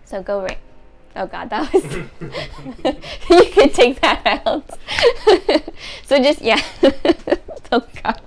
So go right. Oh God, that was, you could take that out. So just, yeah. Oh God.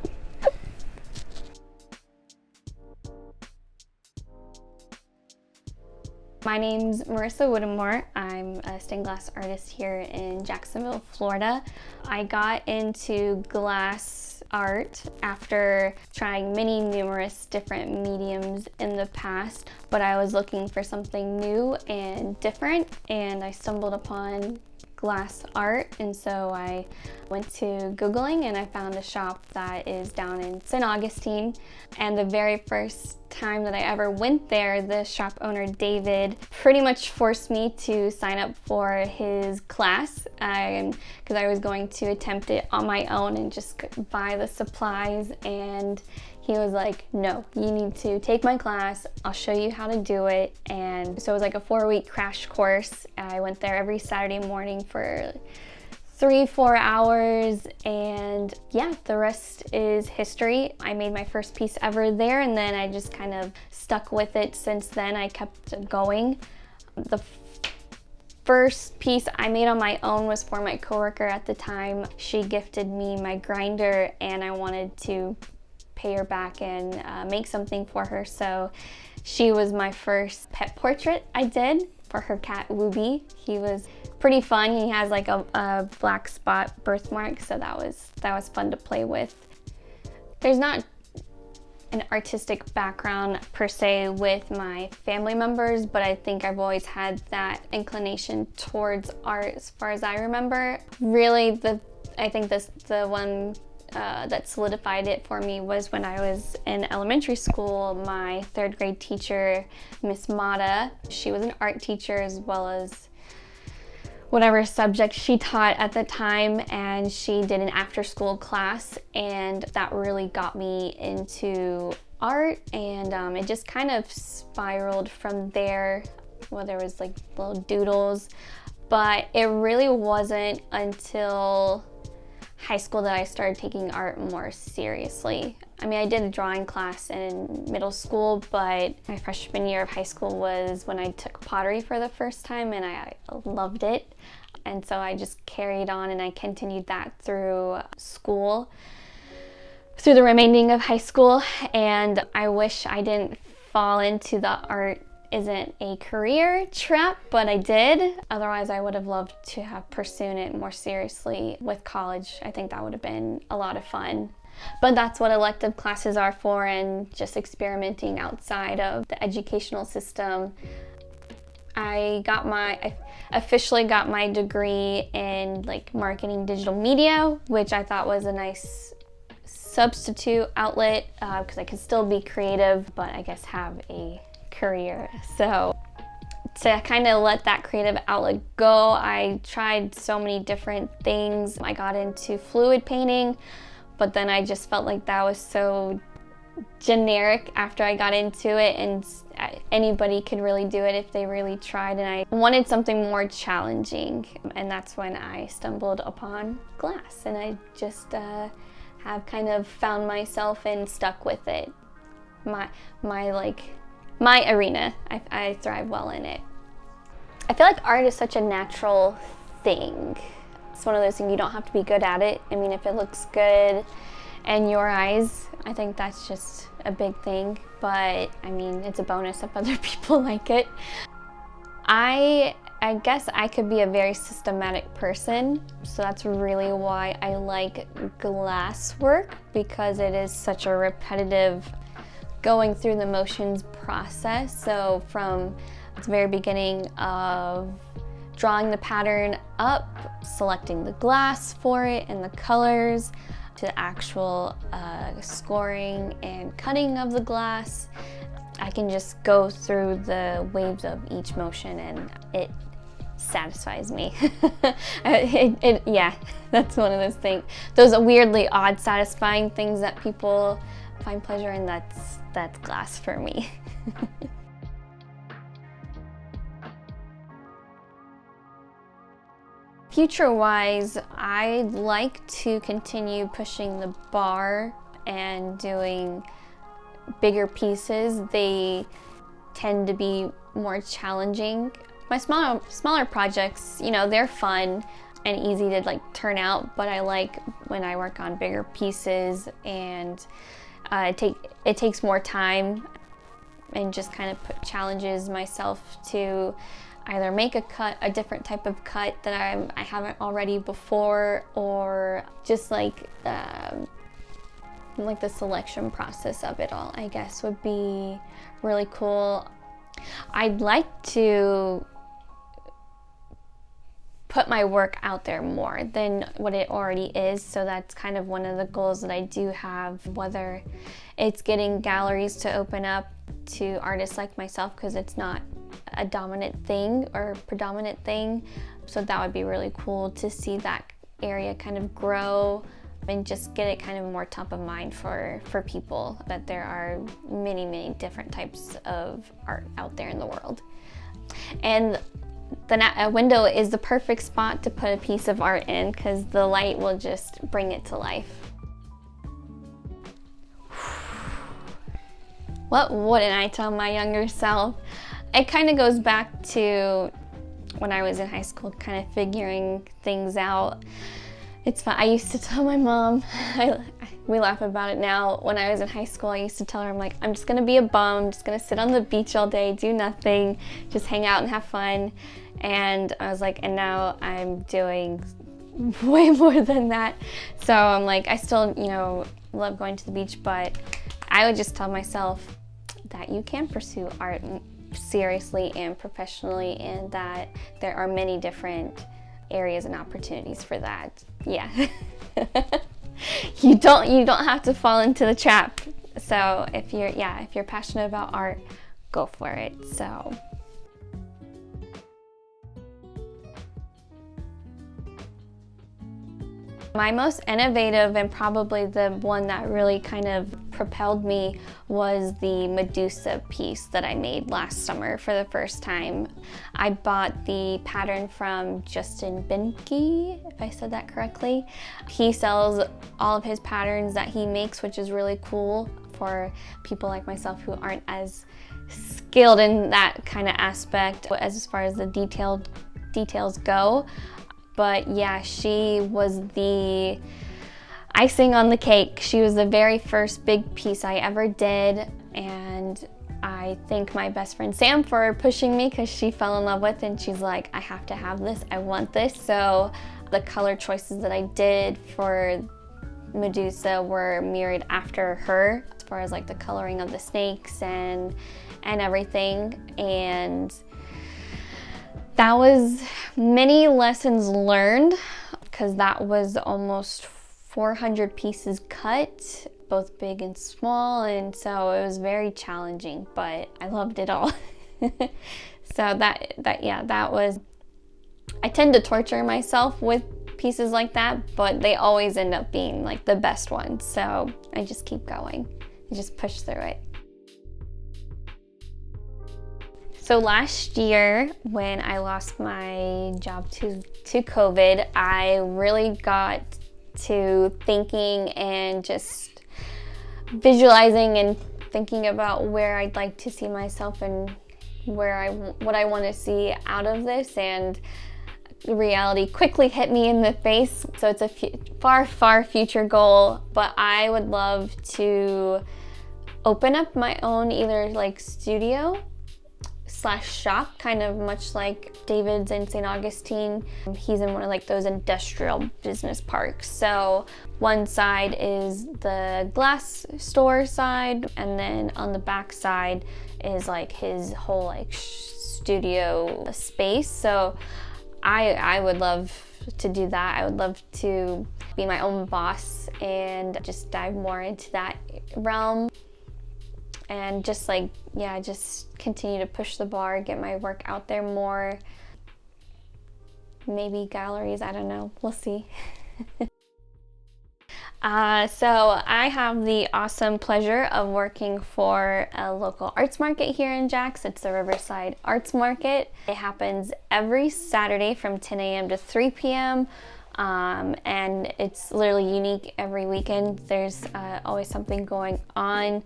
My name's Marissa Whittemore. I'm a stained glass artist here in Jacksonville, Florida. I got into glass art after trying numerous different mediums in the past, but I was looking for something new and different, and I stumbled upon glass art, and so I went to Googling and I found a shop that is down in St. Augustine. And the very first time that I ever went there, the shop owner David pretty much forced me to sign up for his class because I was going to attempt it on my own and just buy the supplies, and he was like, no, you need to take my class. I'll show you how to do it. And so it was like a 4-week crash course. I went there every Saturday morning for 3-4 hours, and yeah, the rest is history. I made my first piece ever there, and then I just kind of stuck with it since then. I kept going. The first piece I made on my own was for my coworker at the time. She gifted me my grinder, and I wanted to pay her back and make something for her. So she was my first pet portrait I did for her cat Wooby. He was pretty fun. He has like a black spot birthmark, so that was fun to play with. There's not an artistic background per se with my family members, but I think I've always had that inclination towards art as far as I remember. Really, I think the one that solidified it for me was when I was in elementary school. My 3rd grade teacher, Miss Mata, she was an art teacher as well as whatever subject she taught at the time, and she did an after-school class, and that really got me into art, and it just kind of spiraled from there. Well, there was like little doodles, but it really wasn't until high school that I started taking art more seriously. I mean, I did a drawing class in middle school, but my freshman year of high school was when I took pottery for the first time, and I loved it. And so I just carried on, and I continued that through school, through the remaining of high school. And I wish I didn't fall into the art isn't a career trap, but I did. Otherwise, I would have loved to have pursued it more seriously with college. I think that would have been a lot of fun. But that's what elective classes are for, and just experimenting outside of the educational system. I officially got my degree in like marketing digital media, which I thought was a nice substitute outlet because I could still be creative, but I guess have a career. So to kind of let that creative outlet go, I tried so many different things. I got into fluid painting, but then I just felt like that was so generic after I got into it, and anybody could really do it if they really tried, and I wanted something more challenging, and that's when I stumbled upon glass, and I just have kind of found myself and stuck with it. My arena. I thrive well in it. I feel like art is such a natural thing. It's one of those things you don't have to be good at it. I mean, if it looks good in your eyes, I think that's just a big thing. But I mean, it's a bonus if other people like it. I guess I could be a very systematic person, so that's really why I like glass work, because it is such a repetitive going through the motions process. So from the very beginning of drawing the pattern up, selecting the glass for it and the colors, to the actual scoring and cutting of the glass, I can just go through the waves of each motion, and it satisfies me. Yeah, that's one of those things. Those weirdly odd, satisfying things that people find pleasure in. That's glass for me. Future-wise, I'd like to continue pushing the bar and doing bigger pieces. They tend to be more challenging. My smaller projects, you know, they're fun and easy to like turn out, but I like when I work on bigger pieces and it takes more time, and just kind of challenges myself to either make a different type of cut that I haven't already before, or just like the selection process of it all, I guess, would be really cool. I'd like to put my work out there more than what it already is, so that's kind of one of the goals that I do have, whether it's getting galleries to open up to artists like myself, because it's not a dominant thing or predominant thing. So that would be really cool to see that area kind of grow and just get it kind of more top of mind for people, that there are many different types of art out there in the world. And the window is the perfect spot to put a piece of art in, because the light will just bring it to life. What wouldn't I tell my younger self? It kind of goes back to when I was in high school, kind of figuring things out. It's fun. I used to tell my mom, we laugh about it now. When I was in high school, I used to tell her, I'm like, I'm just gonna be a bum, I'm just gonna sit on the beach all day, do nothing, just hang out and have fun. And I was like, and now I'm doing way more than that. So I'm like, I still, you know, love going to the beach, but I would just tell myself that you can pursue art seriously and professionally, and that there are many different areas and opportunities for that. Yeah. you don't have to fall into the trap. So if you're passionate about art, go for it. So my most innovative, and probably the one that really kind of propelled me, was the Medusa piece that I made last summer for the first time. I bought the pattern from Justin Binke, if I said that correctly. He sells all of his patterns that he makes, which is really cool for people like myself who aren't as skilled in that kind of aspect as far as the details go. But yeah, she was the icing on the cake. She was the very first big piece I ever did, and I thank my best friend Sam for pushing me, because she fell in love with it and she's like, I have to have this, I want this. So the color choices that I did for Medusa were mirrored after her, as far as like the coloring of the snakes and everything. And that was many lessons learned, because that was almost 400 pieces cut, both big and small, and so it was very challenging, but I loved it all. So that was, I tend to torture myself with pieces like that, but they always end up being like the best ones. So I just keep going, I just push through it. So last year, when I lost my job to COVID, I really got to thinking and just visualizing and thinking about where I'd like to see myself and what I want to see out of this, and reality quickly hit me in the face. So it's a far future goal, but I would love to open up my own either like studio / shop, kind of much like David's in St. Augustine. He's in one of like those industrial business parks. So one side is the glass store side, and then on the back side is like his whole like studio space. So I would love to do that. I would love to be my own boss and just dive more into that realm. And just like, yeah, just continue to push the bar, get my work out there more. Maybe galleries, I don't know, we'll see. So I have the awesome pleasure of working for a local arts market here in Jax. It's the Riverside Arts Market. It happens every Saturday from 10 a.m. to 3 p.m. And it's literally unique every weekend. There's always something going on.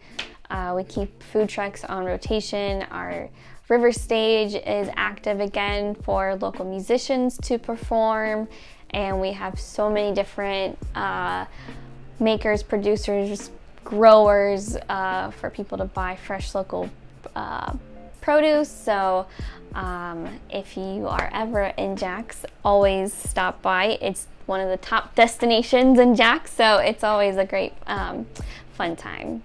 We keep food trucks on rotation. Our River Stage is active again for local musicians to perform, and we have so many different makers, producers, growers for people to buy fresh local produce. So if you are ever in Jax, always stop by. It's one of the top destinations in Jax, so it's always a great fun time.